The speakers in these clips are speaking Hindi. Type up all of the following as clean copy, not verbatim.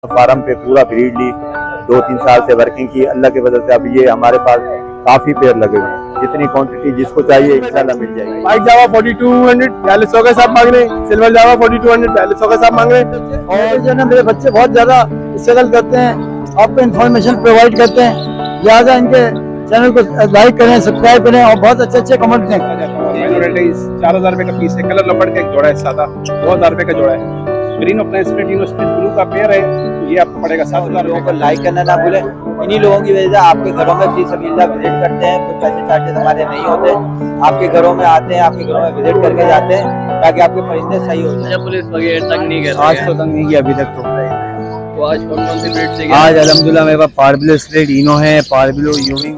फार्म पे पूरा ब्रीड ली, 2-3 साल से वर्किंग की। अल्लाह की वजह से अब ये हमारे पास काफी पेड़ लगे हुए हैं। जितनी क्वांटिटी जिसको चाहिए इंशाल्लाह मिल जाएगी। व्हाइट जावा 4200 4200 के साथ मांग रहे हैं, सिल्वर जावा 4200 4200 के साथ मांग रहे हैं। और जो है मेरे बच्चे बहुत ज्यादा स्ट्रगल करते हैं, आपको इन्फॉर्मेशन प्रोवाइड करते हैं, लिहाजा इनके चैनल को लाइक करें, सब्सक्राइब करें और बहुत अच्छे अच्छे कमेंट दें। 4000 रुपए का पीस है, कलर लपड़ का एक जोड़ा है, सादा 2000 रुपए का जोड़ा है। ग्रीन अपना स्प्लिट ब्लू का पेयर है, ये आपको पड़ेगा 7000 लोगों को लाइक करना ना भूलें। इन्हीं लोगों की वजह से आपके घरों में फ्री सबिलिल्लाह विजिट करते हैं, कोई पैसे चार्जेस हमारे नहीं होते, आपके घरों में आते हैं, आपके घरों में विजिट करके जाते हैं ताकि आपके परिंदे सही हो जाए। पुलिस वगैरह तक नहीं कर आज तो तंग नहीं किया अभी तक तो आज कौन कौन सी ब्रीड से आज अल्हम्दुलिल्लाह मेरे पास पार्बिलो स्ट्रेट इनो है, पार्बिलो यूविंग।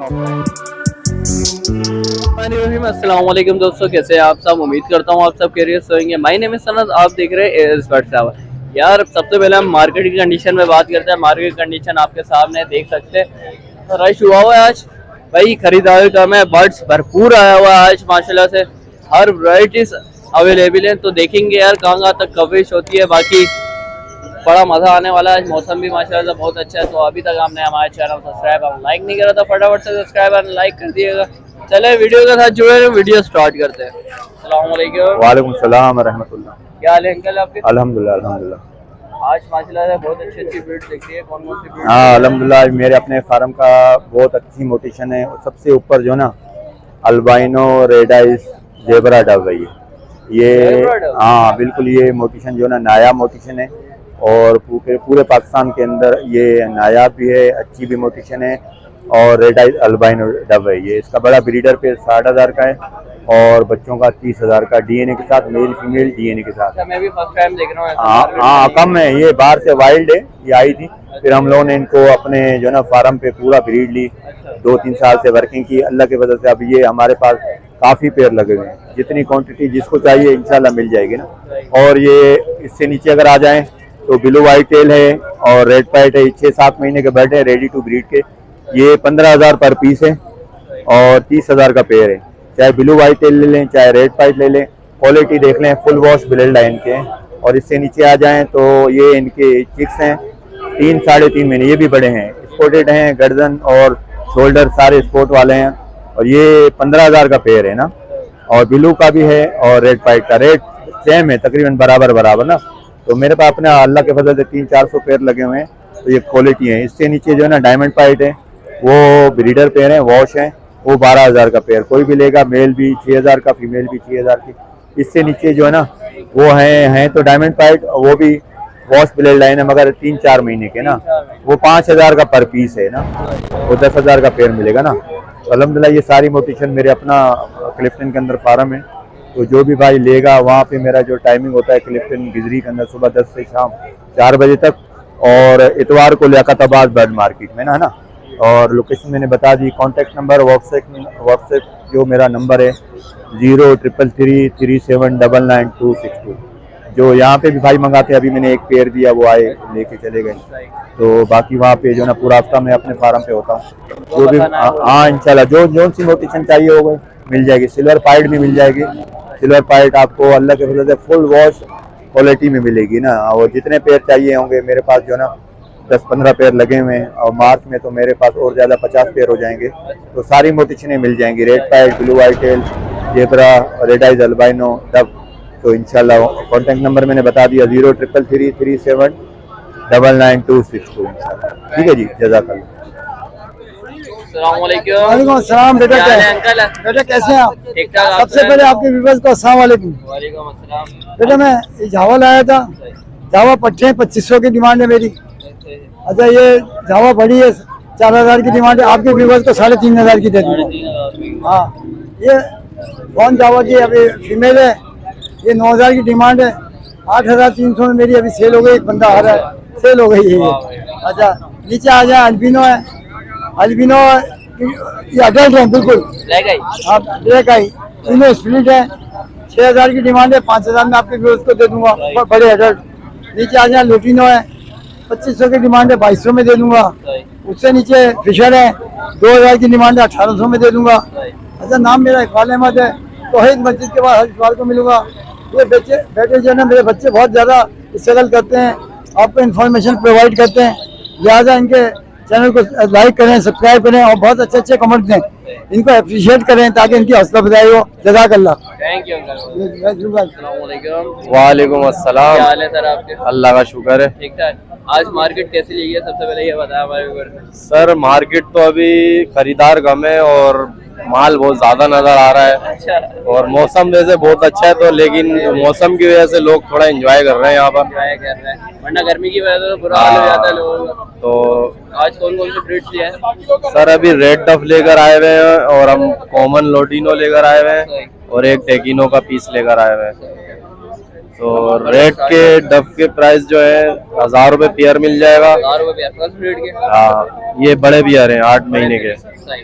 अस्सलाम वालेकुम दोस्तों, कैसे हैं आप सब? उम्मीद करता हूँ आप सब खैरियत से होंगे। माय नेम इज सनद, आप देख रहे हैं एयर्स बर्ड सावर। यार सबसे पहले हम मार्केट की कंडीशन में बात करते हैं। मार्केट कंडीशन आपके सामने देख सकते हैं, रश हुआ हुआ है आज भाई, खरीदारी कम है, बर्ड्स भरपूर आया हुआ है आज माशाल्लाह से, हर वैरायटीज अवेलेबल है। तो देखेंगे यार कहाँ तक कवरेज होती है, बाकी बड़ा मजा आने वाला है। आज मौसम भी माशाल्लाह से बहुत अच्छा है। तो अभी तक आपने हमारे चैनल सब्सक्राइब और लाइक नहीं करा तो फटाफट से सब्सक्राइब और लाइक कर दिएगा। चले वीडियो के साथ जुड़े रहे, वीडियो स्टार्ट करते हैं। अस्सलाम वालेकुम। वालेकुम सलाम व रहमतुल्लाह। क्या हाल है अंकल आपके? अल्हम्दुलिल्लाह अल्हम्दुलिल्लाह। आज माशाल्लाह से बहुत अच्छी अच्छी ब्रीड देखी है, कौन कौन सी ब्रीड? हाँ अल्हम्दुलिल्लाह, मेरे अपने फार्म का बहुत अच्छी मोटिशन है। और सबसे ऊपर जो ना albino red eyes zebra Dove है ये हाँ बिल्कुल, ये मोटिशन जो ना नायाब मोटिशन है और पूरे पाकिस्तान के अंदर ये नायाब भी है, अच्छी भी मोटिशन है। और रेड आइज अल्बाइनो डव है ये, इसका बड़ा ब्रीडर पे 60,000 का है और बच्चों का 30,000 का, डीएनए के साथ, मेल फीमेल डीएनए के साथ। मैं भी फर्स्ट टाइम देख रहा हूँ। हाँ कम है, ये बाहर से वाइल्ड है, ये आई थी, फिर हम लोगों ने इनको अपने जो ना फार्म पे पूरा ब्रीड ली, 2-3 साल से वर्किंग की। अल्लाह की वजह से अब ये हमारे पास काफी पेड़ लगे हुए हैं। जितनी क्वांटिटी जिसको चाहिए इंशाल्लाह मिल जाएगी ना। और ये इससे नीचे अगर आ जाएं तो ब्लू वाइट टेल है और रेड पाइट है, 6-7 महीने के बर्ड है, रेडी टू ब्रीड के। ये 15,000 पर पीस है और 30,000 का पेयर है। चाहे ब्लू वाइट टेल ले लें, चाहे रेड पाइट ले लें, क्वालिटी देख लें, फुल वॉश ब्लेड लाइन के हैं। और इससे नीचे आ जाएं तो ये इनके चिक्स हैं, 3-3.5 महीने, ये भी बड़े हैं, स्पोर्टेड हैं, गर्दन और शोल्डर सारे स्पोर्ट वाले हैं। और ये 15,000 का पेयर है ना। और ब्लू का भी है और रेड पाइट का रेट सेम है, तकरीबन बराबर ना। तो मेरे पास अपने अल्लाह के फजल से 300-400 पेयर लगे हुए हैं, तो ये क्वालिटी है। इससे नीचे जो है ना डायमंड पाइट है, वो ब्रीडर पेयर है, वॉश है, वो 12,000 का पेयर, कोई भी लेगा, मेल भी 6,000 का, फीमेल भी 6,000 की। इससे नीचे जो है ना वो हैं तो डायमंड पाइट, वो भी वॉश ब्लेड लाइन है, मगर 3-4 महीने के ना, वो 5,000 का पर पीस है ना, वो 10,000 का पेयर मिलेगा ना। तो अल्हम्दुलिल्लाह ये सारी मोटिशन मेरे अपना क्लिफ्टन के अंदर फार्म है। तो जो भी भाई लेगा, वहाँ पे मेरा जो टाइमिंग होता है क्लिफ्टन गिजरी के अंदर, सुबह 10 से शाम 4 बजे तक, और इतवार को लियाकताबाद बर्ड मार्केट में ना, है ना। और लोकेशन मैंने बता दी, कॉन्टैक्ट नंबर व्हाट्सएप जो मेरा नंबर है 033337999262। जो यहाँ पे भी भाई मंगाते हैं, अभी मैंने एक पेयर दिया, वो आए लेके चले गए। तो बाकी वहाँ पे जो ना पूरा हफ्ता मैं अपने फार्म पे होता हूँ। जो भी हाँ इंशाल्लाह जो सी मोटिशन चाहिए होगा मिल जाएगी। सिल्वर पाइट भी मिल जाएगी, सिल्वर पाइट आपको अल्लाह के फजल से फुल वॉश क्वालिटी में मिलेगी ना। और जितने पेयर चाहिए होंगे मेरे पास जो ना 10-15 पेयर लगे हुए हैं, और मार्च में तो मेरे पास और ज़्यादा 50 पेयर हो जाएंगे। तो सारी मोटिशनें मिल जाएंगी, red pied, blue white tail, zebra, red eyes albino dove. तो इंशाल्लाह कॉन्टैक्ट नंबर मैंने बता दिया 033337999262। ठीक है जी, जज़ाकल्लाह। वालेकुम अस्सलाम। बेटा क्या है अंकल? बेटा कैसे हैं आप? ठीक ठाक। सबसे पहले आपके व्यूअर्स को अस्सलाम वालेकुम। वालेकुम अस्सलाम। बेटा मैं ये जावा लाया था, जावा पट्टे 2500 की डिमांड है मेरी। अच्छा ये जावा बड़ी है, 4,000 की डिमांड है, आपके व्यूअर्स को 3,500 की दे दूँगा। हाँ ये कौन जावा की अभी फीमेल है, ये 9,000 की डिमांड है, 8,300 में मेरी अभी सेल हो गई, एक बंदा आ रहा है, सेल हो गई है। अच्छा नीचे आ जाए, अल्बिनो है, अल्बिनो ये अडल्ट है बिल्कुल, हाँ ब्लैक आई, तीनों स्प्लिट है, 6,000 की डिमांड है, 5,000 में आपके व्यूअर्स को दे दूंगा, बड़े अडल्ट। नीचे आ जाए, लुटिनो है, 2500 की डिमांड है, 2200 में दे दूंगा। उससे नीचे फिशर है, 2,000 की डिमांड है, 1,800 में दे दूंगा। अच्छा नाम मेरा इकबाल अहमद है, तौहीद मस्जिद के बाद हर इतवार को मिलूंगा। ये बेटे जो है ना मेरे बच्चे बहुत ज़्यादा स्ट्रगल करते हैं, आपको इन्फॉर्मेशन प्रोवाइड करते हैं, लिहाजा इनके चैनल को लाइक करें, सब्सक्राइब करें और बहुत अच्छे अच्छे कमेंट दें, इनको अप्रिशिएट करें ताकि इनकी हौसला अफजाई हो। जज़ाकल्लाह। Thank you uncle. अस्सलामुअलैकुम। वालेकुम अस्सलाम। क्या हाल है सर आपके? अल्लाह का शुक्र है। ठीक ठाक। आज मार्केट कैसी लगी है, सबसे पहले ये बताया हमारे व्यूअर को। सर मार्केट तो अभी खरीदार कम है और माल बहुत ज्यादा नजर आ रहा है अच्छा, और मौसम वैसे बहुत अच्छा है, तो लेकिन मौसम की वजह से लोग थोड़ा एंजॉय कर रहे हैं यहाँ पर। एंजॉय कर रहे हैं, वरना गर्मी की वजह से तो बुरा हाल हो जाता है लोगों का। तो आज कौन कौन से ब्रीड्स लिए हैं? सर अभी रेड टफ लेकर आए हुए हैं और हम कॉमन लोटिनो लेकर आए हुए हैं और एक टेकिनो का पीस लेकर आए हुए हैं। तो रेड के डफ के प्राइस जो है 1000 रुपए पेयर मिल जाएगा। 1000 रुपए फर्स्ट ब्रीड के? हाँ, ये बड़े बियर हैं 8 महीने के। सही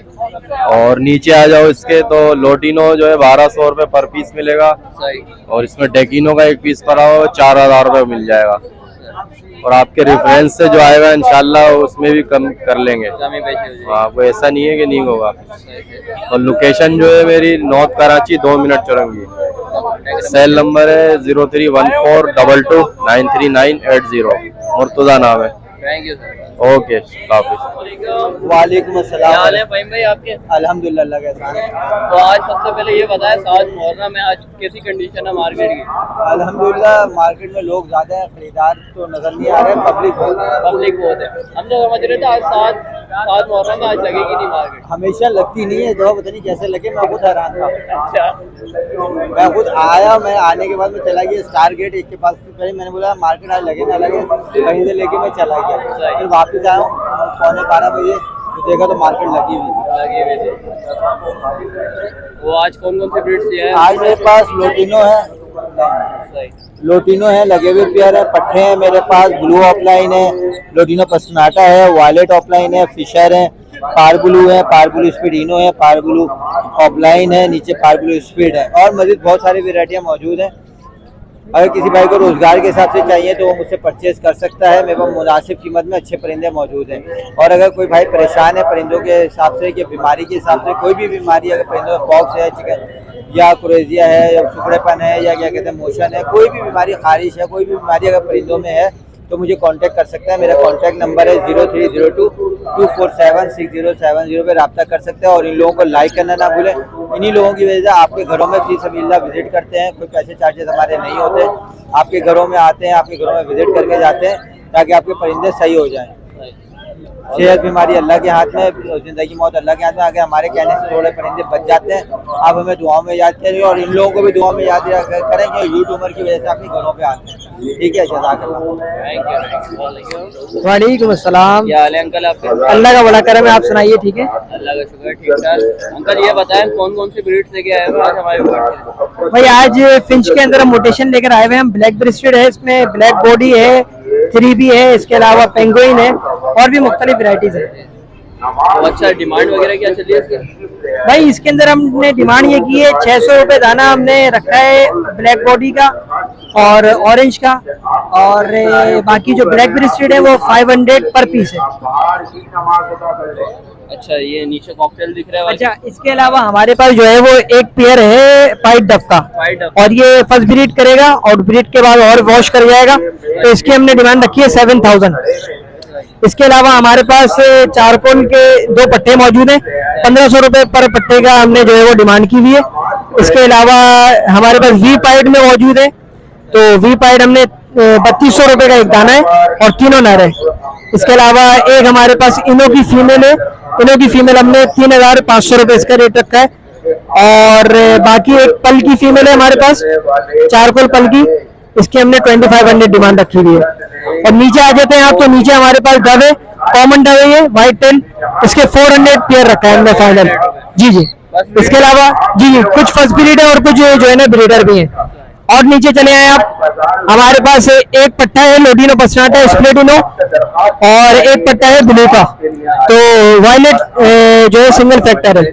और नीचे आ जाओ इसके तो लोटिनो जो है 1200 रुपए पर पीस मिलेगा सही। और इसमें टेकिनो का एक पीस पड़ा हो 4000 रुपए मिल जाएगा। और आपके रेफरेंस से जो आएगा इंशाल्लाह उसमें भी कम कर लेंगे। कमी पेशी हो जाएगी। हाँ, कोई ऐसा नहीं है कि नहीं होगा। और लोकेशन जो है मेरी north Karachi 2 minute Chowrangi. Cell number है 0314229398 मुर्तजा नाम है। Thank you sir. ओके, हाफिज। वालेकुम क्या अस्सलाम। हाल है फ़हीम भाई आपके? अल्हम्दुलिल्लाह अल्लाह का एहसान है। तो आज सबसे पहले ये बताया, 7 मुहर्रम में आज कैसी कंडीशन है मार्केट की? अल्हम्दुलिल्लाह मार्केट में लोग ज्यादा है, खरीदार तो नजर नहीं आ रहे, पब्लिक बहुत है। पब्लिक बहुत है। हम तो समझ रहे थे आज 7 मुहर्रम में आज लगेगी नहीं मार्केट। हमेशा लगती नहीं है, दो पता नहीं कैसे लगे, मैं खुद हैरान था। अच्छा, मैं खुद आया, मैं आने के बाद मैं चला गया स्टार गेट एक के पास से, पहले मैंने बोला मार्केट आज लगे ना लगे, कहीं से लेके मैं चला गया। फिर वापस आया हूँ 12:45 बजे, तो देखा तो मार्केट लगी हुई थी। लगी हुई थी। वो आज कौन कौन से ब्रीड्स लिए हैं? आज मेरे पास लोटिनो है, सही। लोटिनो है, लगे हुए पेयर है, पट्टे हैं मेरे पास, ब्लू ऑफलाइन है, लोटिनो पसनाटा है, वायलेट ऑफलाइन है, फिशर है, पार ब्लू है, पार ब्लू स्पीडिनो है, पार ब्लू ऑफलाइन है, नीचे पार ब्लू स्पीड है और मजीद बहुत सारी वेराइटियाँ मौजूद हैं। अगर किसी भाई को रोजगार के हिसाब से चाहिए तो वो मुझसे परचेज कर सकता है। मेरे पास मुनासिब कीमत में अच्छे परिंदे मौजूद हैं। और अगर कोई भाई परेशान है परिंदों के हिसाब से कि बीमारी के हिसाब से, कोई भी बीमारी अगर परिंदों में पॉक्स है, चिकन या कुरेजिया है या सुखड़ेपन है या क्या कहते हैं मोशन है, कोई भी बीमारी, खारिश है, कोई भी बीमारी अगर परिंदों में है तो मुझे कांटेक्ट कर सकता है। मेरा कांटेक्ट नंबर है 0302247670 पे रब्ता कर सकते हैं। और इन लोगों को लाइक करना ना भूलें। इन्हीं लोगों की वजह से आपके घरों में फी सबीलिल्लाह विजिट करते हैं, कोई पैसे चार्जेस हमारे नहीं होते, आपके घरों में आते हैं, आपके घरों में विजिट करके जाते हैं ताकि आपके परिंदे सही हो जाएं। सेहत बीमारी अल्लाह के हाथ में, जिंदगी मौत अल्लाह के हाथ में। आगे हमारे कहने से थोड़े परिंदे बच जाते हैं। आप हमें दुआओं में याद करें और इन लोगों को भी दुआ में याद करें कि यूट्यूब उम्र की वजह से आपके घरों पे आते हैं। ठीक है, जज़ाकल्लाह। वालेकुम अस्सलाम। क्या हाल है अंकल आपके? अल्लाह का बड़ा करम है, आप सुनाइए। ठीक है अल्लाह का शुक्र, ठीक ठाक। अंकल ये बताएं कौन कौन सी ब्रीड्स लेके आए हो आज हमारे ऊपर? भाई, आज फिंच के अंदर हम मोटेशन लेकर आए हुए हैं। ब्लैक ब्रेस्टेड है, इसमें ब्लैक बॉडी है, 3B है, इसके अलावा पेंगुइन है और भी मुख्तलिफ वैरायटीज है। तो अच्छा, डिमांड वगैरह क्या चल रही है इसकी? भाई इसके अंदर हमने डिमांड ये की है, 600 रुपए दाना हमने रखा है ब्लैक बॉडी का और ऑरेंज का, और बाकी जो ब्लैक ब्रेस्टेड है वो 500 पर पीस है। अच्छा, ये नीचे कॉकटेल दिख रहा है। अच्छा, इसके अलावा हमारे पास जो है वो एक पेयर है पाइट डफ का, और ये फर्स्ट ब्रीड करेगा और ब्रीड के बाद और वॉश कर जाएगा, तो इसकी हमने डिमांड रखी है 7000। इसके अलावा हमारे पास चारकोल के 2 पट्टे मौजूद हैं, 1500 रुपए पर पट्टे का हमने जो है वो डिमांड की हुई है। इसके अलावा हमारे पास वी पाइड में मौजूद है, तो वी पाइड हमने 3200 रुपए का एक दाना है और तीनों नर है। इसके अलावा एक हमारे पास इनो की फीमेल है, इनो की फीमेल हमने 3500 रुपए इसका रेट रखा है। और बाकी एक पल की फीमेल है हमारे पास, चारकोल पल की, इसकी हमने 2500 डिमांड रखी हुई है। और नीचे आ जाते हैं आप, तो नीचे हमारे पास डव है, कॉमन डव है, ये व्हाइट टेल, इसके 400 पेयर रखा है हमने फाइनल। जी जी, इसके अलावा जी कुछ फर्स्ट ब्रीड है और कुछ जो है ना ब्रीडर भी है। और नीचे चले आए आप, हमारे पास एक पट्टा है लोडिनो पसनाटा स्प्लेटिनो और एक पट्टा है ब्लू का, तो वायलेट जो है सिंगल फैक्टर है,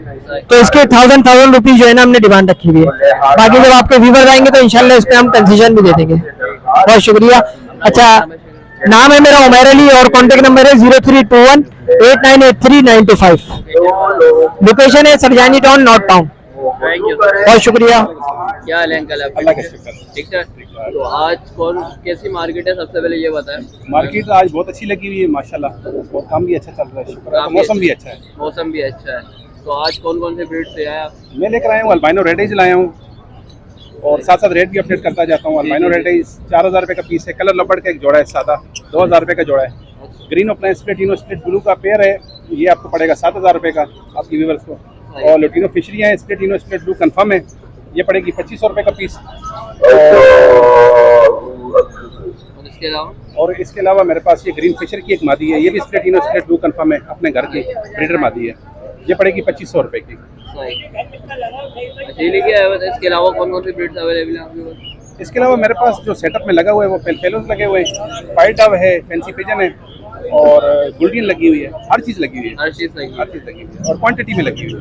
तो इसके 1000 रुपीज जो है ना हमने डिमांड रखी हुई है। बाकी जब आपके व्यूवर आएंगे तो इंशाल्लाह इस पे हम कंसेशन भी दे देंगे। बहुत शुक्रिया। अच्छा, नाम है मेरा उमैर अली और कॉन्टेक्ट नंबर है 0321898395। लोकेशन है Sarjani town, north town. Thank you. बहुत शुक्रिया। क्या हाल है अंकल आपके? अल्लाह का शुक्र। ठीक है। तो आज कौन कैसी मार्केट है, सबसे पहले ये बताएं। मार्केट आज बहुत अच्छी लगी हुई है माशाल्लाह, और काम भी अच्छा चल रहा है, शुक्र है। काम भी मौसम भी अच्छा है। मौसम भी अच्छा है। तो आज कौन कौन से ब्रीड से आया आप? मैं लेकर आया हूँ अल्बाइनो रेड आइज लाया हूँ, और साथ साथ रेट भी अपडेट करता जाता हूँ। अल्बाइनो रेड आइज 4000 रुपये का पीस है, कलर लबड़ का एक जोड़ा है, सादा 2000 रुपये का जोड़ा है। ग्रीन ऑफलाइन स्प्लिट इनो स्प्लिट ब्लू का पेयर है, ये आपको पड़ेगा 7000 रुपये का आपकी व्यूवर्स को। और लुटिनो फिशरी है स्प्लिट इनो स्प्लिट ब्लू कंफर्म है, ये पड़ेगी 2500 रुपये का पीस। और इसके अलावा मेरे पास ये ग्रीन फिशर की एक मादी है, ये भी स्प्लिट इनो स्प्लिट ब्लू कंफर्म है, अपने घर की ब्रीडर मादी है, ये पड़ेगी 2500 रुपये की। इसके अलावा कौन कौन सी ब्रीड्स अवेलेबल है आपके पास? इसके अलावा मेरे पास जो सेटअप में लगा हुआ है वो फेलोज लगे हुए हैं, वाइट डव है, फैंसी पिजन है, और गुल्डियन लगी हुई है, हर चीज़ लगी हुई है, हर चीज़ लगी हर चीज़ लगी हुई है, और क्वांटिटी में लगी हुई है।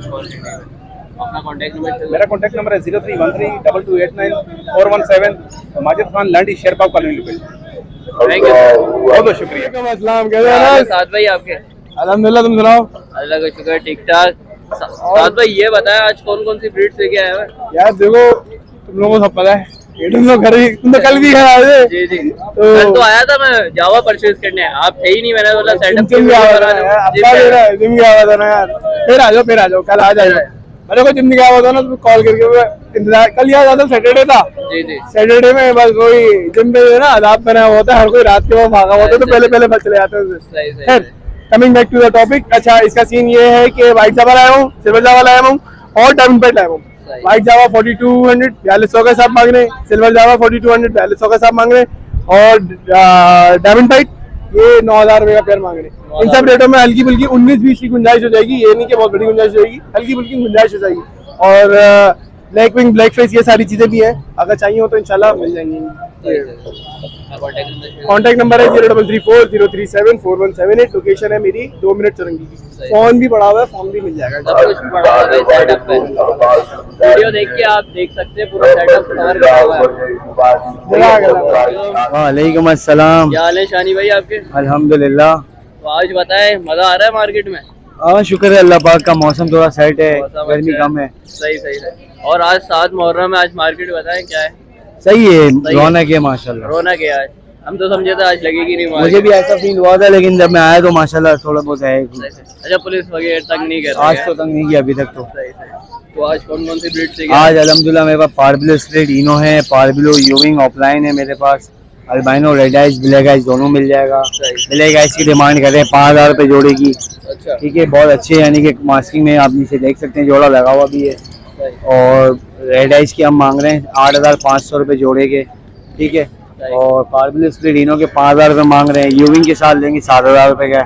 अपना कॉन्टैक्ट नंबर? मेरा कॉन्टैक्ट नंबर है 03132289 Majid Khan Landi Sherpao colony location. Thank you. बहुत बहुत शुक्रिया। साथ भाई आपके? अल्हम्दुलिल्लाह, तुम सुनाओ। अल्लाह का शुक्र, ठीक ठाक। साथ भाई ये बताया आज कौन कौन सी ब्रीड्स लेके आए हैं? यार देखो, तुम लोगों को सब पता है, ये तुम लोग तुम तो कल भी घर आए थे। जी जी, कल तो आया था मैं जावा परचेज करने, आप थे ही नहीं, मैंने बोला सेटअप जिम गया हुआ था ना यार, फिर आ जाओ, कल आ जाओ। मेरे को जिम गया हुआ था ना, तो कॉल करके मैं इंतजार, कल याद आता सैटरडे था। जी जी, सैटरडे में बस वही जिम पे ना आदाब पहना हुआ होता है, हर कोई रात के वक्त भागा हुआ था, तो पहले बस चले जाते हैं। सही सही। खैर, coming back to the topic. अच्छा, इसका सीन ये है कि व्हाइट जावा लाया हूँ, सिल्वर जावा लाया हूँ, और डायमंड पेट लाया हूँ। व्हाइट जावा 4200 4200 का हिसाब मांग रहे हैं, सिल्वर जावा 4200 4200 का हिसाब मांग रहे हैं, और डायमंड पेट ये 9000 रुपये का पेयर मांग रहे हैं। इन सब रेटों में हल्की फुल्की 19-20 की गुंजाइश हो जाएगी, ये नहीं कि बहुत बड़ी गुंजाइश होगी, हल्की फुल्की गुंजाइश हो जाएगी। और ब्लैक विंग, ब्लैक फेस, ये सारी चीजें भी हैं, अगर चाहिए हो तो इंशाल्लाह मिल जाएंगी। कॉन्टैक्ट नंबर है 0340374178, लोकेशन है मेरी 2 मिनट चुरंगी की। फोन भी पड़ा हुआ है, फोन भी मिल जाएगा। सब कुछ पड़ा हुआ है सेटअप पे, वीडियो देख के आप देख सकते हैं पूरा सेटअप कवर करा हुआ है। वालेकुम अस्सलाम। क्या हाल है शानी भाई आपके? अल्हम्दुलिल्लाह। तो आज बताएं, मजा आ रहा है मार्केट में? हाँ, शुक्र है अल्लाह पाक का, मौसम थोड़ा सेट है, मौसम गर्मी अच्छा कम है। सही सही है। और आज 7 मुहर्रम में, आज मार्केट बताएं क्या है? सही है, सही है। रौनक है माशाल्लाह। रौनक है आज, हम तो समझे थे आज लगेगी नहीं मार्केट। मुझे भी ऐसा फील हुआ था, लेकिन जब मैं आया तो माशाल्लाह थोड़ा बहुत है। अच्छा, पुलिस वगैरह तंग नहीं कर रही आज है? तो तंग नहीं किया अभी तक तो। सही सही। तो आज कौन कौन सी ब्रीड से? आज अल्हम्दुलिल्लाह मेरे पास पार्बलो स्प्लिट इनो है, पार्बलो यूविंग ऑफलाइन है मेरे पास, albino red eyes, black eyes दोनों मिल जाएगा। ब्लैक आइज की डिमांड कर रहे हैं 5000 रुपये जोड़े की। अच्छा, ठीक है, बहुत अच्छे, यानी कि मास्किंग में आप नीचे देख सकते हैं, जोड़ा लगा हुआ भी है। और रेड आइज की हम मांग रहे हैं 8500 रुपये जोड़े के। ठीक है, और पार्बलो स्प्लिट इनो के 5000 रुपये मांग रहे हैं, यूविंग के साथ लेंगे 7000 रुपये का।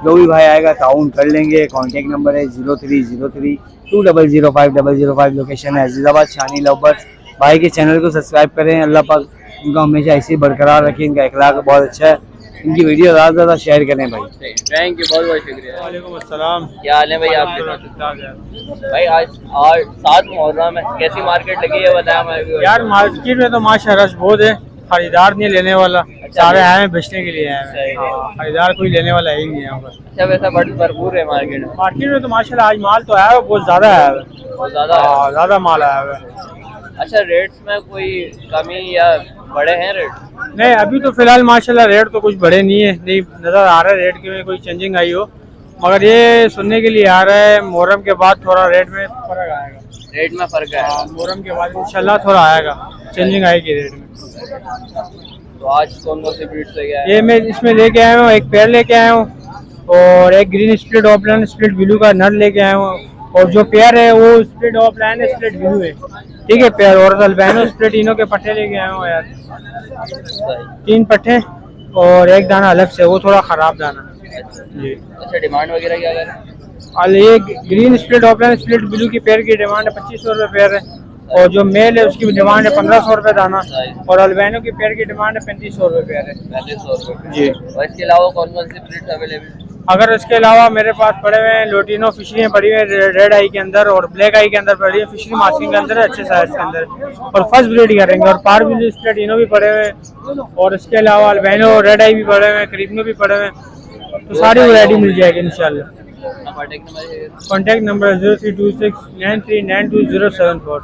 जो भी भाई आएगा ताउन कर लेंगे। कॉन्टैक्ट नंबर है 0303200505, लोकेशन है अजीज़ाबाद शानी लवर्स। भाई के चैनल को सब्सक्राइब करें, अल्लाह पाक उनका हमेशा ऐसे ही बरकरार रखें, इनका अखलाक बहुत अच्छा है। इनकी वीडियो ज़्यादा से ज़्यादा शेयर करें भाई। थैंक यू, बहुत बहुत शुक्रिया। वालेकुम अस्सलाम। क्या हाल है भाई आपके? भाई आज 7 मुहर्रम है, कैसी मार्केट लगी है बताया हमारे? यार मार्केट में तो माशाल्लाह रश बहुत है, खरीदार नहीं लेने वाला, सारे आए हैं बेचने के लिए आए हैं। खरीदार कोई लेने वाला ही नहीं है यहाँ पर। अच्छा, वैसा भरपूर है मार्केट में? मार्केट में तो माशाल्लाह आज माल तो आया है, बहुत ज्यादा आया है, बहुत ज्यादा है। ज्यादा माल आया है। अच्छा, रेट्स में कोई कमी या बड़े हैं रेट? नहीं, अभी तो फिलहाल माशाल्लाह रेट तो कुछ बड़े नहीं है, नहीं नजर आ रहा है रेट के में कोई चेंजिंग आई हो, मगर ये सुनने के लिए आ रहा है मुहर्रम के बाद थोड़ा रेट में फर्क आएगा। रेट में फर्क है? मुहर्रम के बाद इंशाल्लाह थोड़ा आएगा, चेंजिंग आएगी रेट में। तो आज कौन कौन सी ब्रीड से गया? ये मैं इसमें लेके आया हूँ, एक पेयर लेके आया हूँ, और एक green split offline split blue का नर लेके आया हूँ, और जो पेयर है वो स्प्लिट ऑफलाइन स्प्लिट ब्लू है। ठीक है पेयर, और अल्बाइनो स्प्लिट इनो के पट्टे लेके आया हूँ यार, 3 पट्टे और एक दाना अलग से, वो थोड़ा खराब दाना जी। अच्छा, डिमांड वगैरह क्या करें? और ये green split offline split blue की पेयर की डिमांड है 2500 रुपये पेयर है, और जो मेल है उसकी डिमांड है 1500 रुपये दाना, और अल्बाइनो की पेयर की डिमांड है 3500 रुपये पेयर है 3500 रुपये जी। और इसके अलावा कौन कौन सी ब्रीड अवेलेबल? अगर इसके अलावा मेरे पास पड़े हुए हैं लोटिनो फिशरी पड़ी हुई है, रेड आई के अंदर और ब्लैक आई के अंदर पड़ी है, फिशरी मास्किंग के अंदर है, अच्छे साइज के अंदर, और फर्स्ट ब्रीड करेंगे, और पार्बलो स्प्लिट इनो भी पड़े हुए हैं, और इसके अलावा अल्बाइनो रेड आई भी पड़े हुए हैं, क्रीपनो भी पड़े हुए हैं, तो सारी वैरायटी मिल जाएगी इंशाल्लाह। Contact number 032693920074,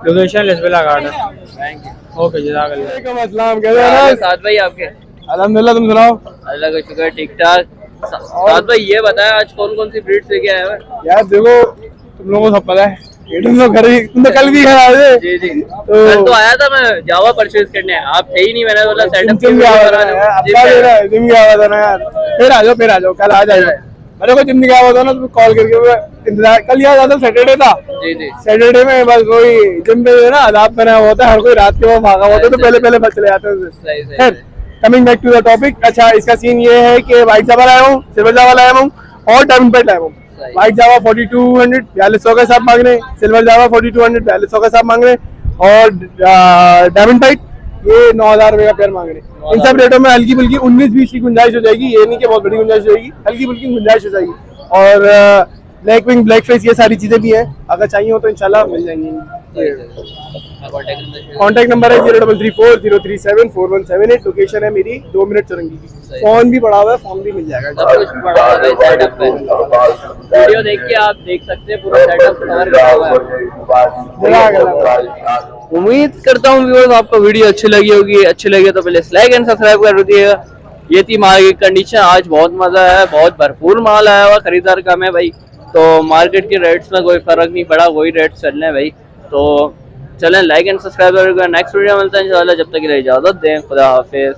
location Lasbela garden. Thank you. Okay जज़ाकल्लाह। अस्सलाम कैसे हैं अनस? साथ भाई आपके अल्हम्दुलिल्लाह, तुम सुनाओ। अल्लाह का शुक्र ठीक ठाक। साथ भाई ये बताया आज कौन कौन सी ब्रीड्स लेके आए हैं? यार देखो, तुम लोगों को सब पता है, ये तुम लोग तुम तो कल भी घर आए थे। जी जी, कल तो आया था मैं जावा परचेज करने, आप थे ही नहीं, मैंने बोला सेटअप जिम गया हुआ था ना यार, फिर आ जाओ, कल आ जाओ। अरे कोई जिम गया हुआ था ना, तो कॉल करके मैं इंतजार, कल याद आता सैटरडे था। जी जी, सैटरडे में बस वही जिम पे ना आदाब बना हुआ होता है, हर कोई रात के वहाँ भागा हुआ था, तो पहले बस चले जाते हैं। सही सही खैर, coming back to the topic. अच्छा, इसका सीन ये है कि व्हाइट जावा लाया हूँ, सिल्वर जावा लाया हूँ और डायमंड पेट लाया हूँ। व्हाइट जावा 4200 4200 का हिसाब मांग रहे हैं, सिल्वर जावा 4200 4200 का हिसाब मांग रहे हैं, और डायमंड पेट ये 9000 रुपए का पेयर मांग रहे हैं। इन सब रेटों में हल्की फुल्की 19-20 की गुंजाइश हो जाएगी, ये नहीं कि बहुत बड़ी गुंजाइश हो जाएगी, हल्की फुल्की गुंजाइश हो जाएगी। और ब्लैक विंग, ब्लैक फेस, ये सारी चीजें भी हैं, अगर चाहिए हो तो इंशाल्लाह मिल जाएंगी। कॉन्टैक्ट नंबर है 0340374178, लोकेशन है मेरी 2 मिनट चुरंगी की। फोन भी पड़ा हुआ है, फोन भी मिल जाएगा। सब कुछ पड़ा हुआ है सेटअप पे, वीडियो देख के आप देख सकते हैं पूरा सेटअप कवर करा हुआ है। उम्मीद करता हूँ व्यूअर्स आपको वीडियो अच्छी लगी होगी, अच्छी लगी तो प्लीज लाइक एंड सब्सक्राइब कर दीजिएगा। ये थी मार्केट कंडीशन, आज बहुत मजा है, बहुत भरपूर माल आया हुआ, खरीदार कम है भाई, तो मार्केट के रेट्स में कोई फर्क नहीं पड़ा, वही रेट चल रहे हैं भाई। तो चलें लाइक एंड सब्सक्राइब करेगा, नेक्स्ट वीडियो मिलता है इंशाल्लाह, जब तक के लिए इजाजत दें, खुदा हाफिज।